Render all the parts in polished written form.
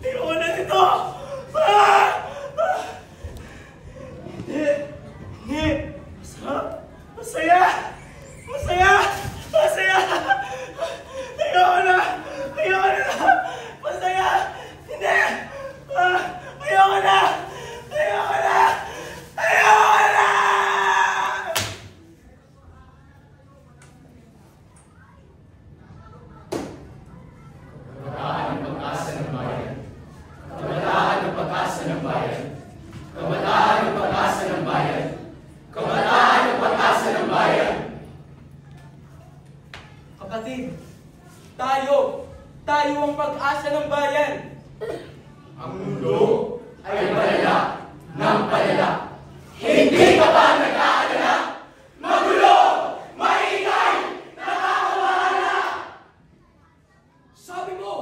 Ayoko na nito! Ah! Hindi! Masarap! Masaya! Masaya! Masaya! Ayoko na! Ayoko na! Masaya! Hindi! Ayoko na! Ayoko na! Ayoko na! Kabataan ng pag-asa ng bayan. Kabataan ng pag-asa ng bayan. Kabataan ng pag-asa ng bayan. Kabataan ng pag-asa ng bayan. Kapatid, tayo ang pag-asa ng bayan. Ang mundo ay palala ng palala. Hindi ka ba nag-aalala? Magulo! Maingay! Nakakawahala! Sabi mo!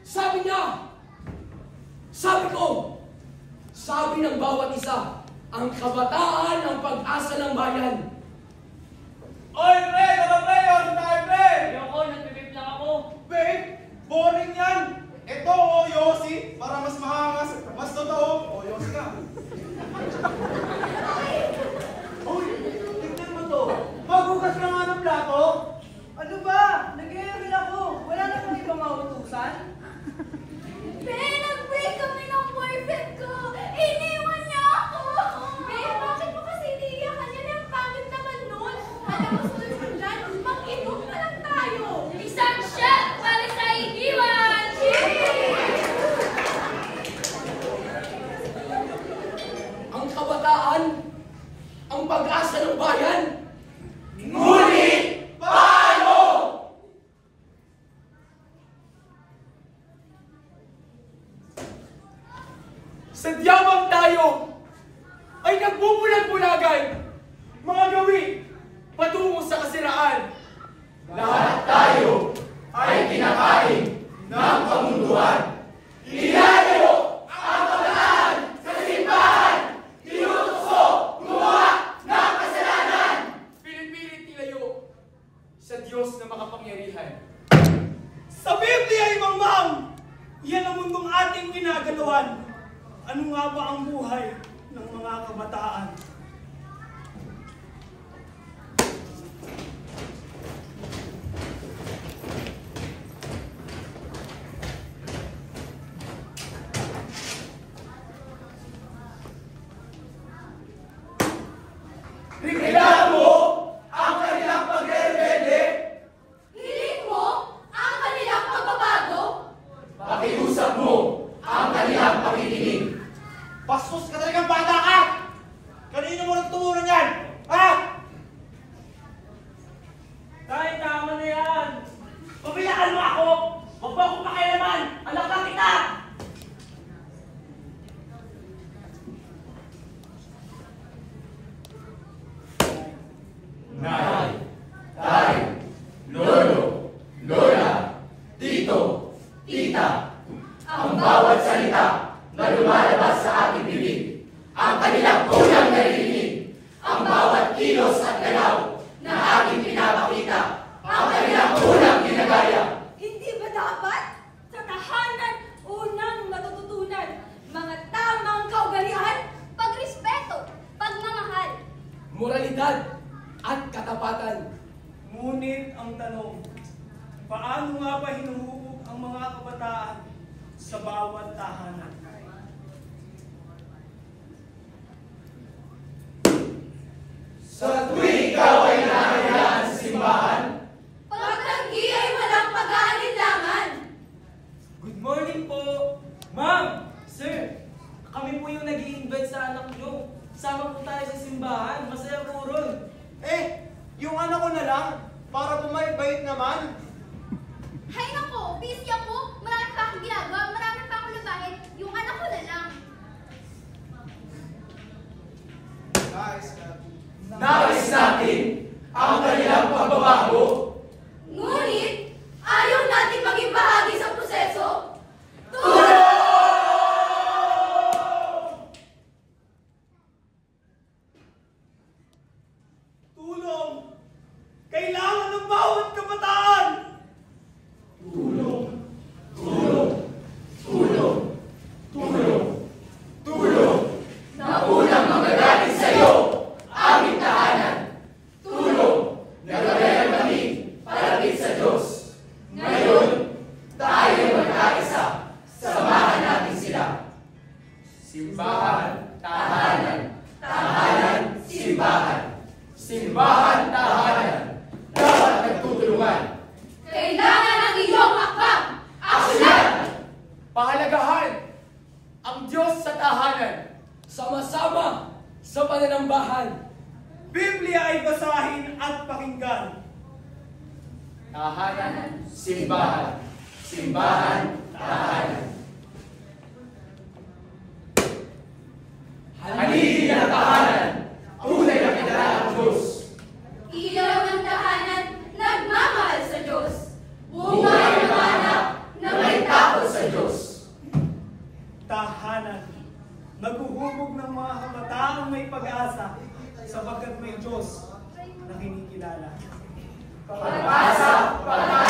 Sabi niya! Sabi ko! Sabi ng bawat isa, ang kabataan ang pag-asa ng bayan. Oy, pre! Tara, pre! Ano tayo, pre? Ayoko, nagpipip lang ako. Babe, boring yan! Ito, o Yossi, para mas mahangas, mas totoo. O Yossi ka. Uy, tignan mo to. Magugas ka nga ng plato. Ano ba? Nag-aaral ako. Wala namang ibang mautusan. Nag-break kami ng boyfriend ko! Iniwan niya ako! Bakit mo kasi iniiyakan niya? Ang pangit naman nun! Alam mo, sunod mo dyan, mag-inom na lang tayo! Isang shot para sa iniwan! Ang kabataan ang pag-asa ng bayan. Ngunit paano? Sadyamang tayo ay nagbubulag-bulagan, mga gawi patungo sa kasiraan. Lahat tayo ay kinakain ng kamunduhan. Ilalayo ang kabataan sa simbahan. Tinutukso gumawa ng kasalanan. Pinipilit nilayo sa Diyos na makapangyarihan. Sa Biblia ay mangmang! Yan ang mundong ating ginagalawan. Ano nga ba ang buhay ng mga kabataan? Reklamo ang kanilang pagre-rebelde. Hiling mo ang kanilang pagbabago? Pakiusap mo ang kanilang pakikinig. Bastos ka talagang bata ka! Kanino mo nagtumunan yan? Ha? Tay, tama na yan. Pabilakan mo ako! Huwag mo akong pakialaman! Anak na kita! Nay, tay, lolo, lola, tito, tita, ang bawat salita na lumalabas sa ating bibig, ang kanilang kulang naririnig, ang bawat kilos at galaw na ating pinapakita, ang kanilang kulang ginagaya. Hindi ba dapat sa tahanan unang matututunan mga tamang kaugalian, pagrespeto, pagmamahal? Moralidad at katapatan. Ngunit ang tanong, paano nga ba hinuhubog ang mga kabataan sa bawat tahanan? Sa tuwing ikaw ay nakakayaan sa simbahan, Pagtanggi ay walang pag-aalinlangan. Good morning po. Ma'am, sir, kami po yung nag-i-invite sa anak nyo. Sama po tayo sa simbahan. Masaya po ron. Yung anak ko na lang, para bumait-bait naman. Hay nako, busy ako. Marami pa akong ginagawa. Marami pa akong labahin. Yung anak ko na lang. nais natin ang kanilang pagbabago. Ngunit, ayaw natin maging bahagi sa proseso. Tulong! Kailangan ng bawat kabataan! pakinggan. Tahanan, simbahan. Simbahan, tahanan. Haligi ng tahanan, tunay na kilala ang Diyos. Ilaw ng tahanan, nagmamahal sa Diyos. Buhay ng mga anak na may takot sa Diyos. Tahanan, naghuhubog ng mga kabataang may pag-asa sapagkat may Diyos na kinikilala. Pag-asa, pag-asa.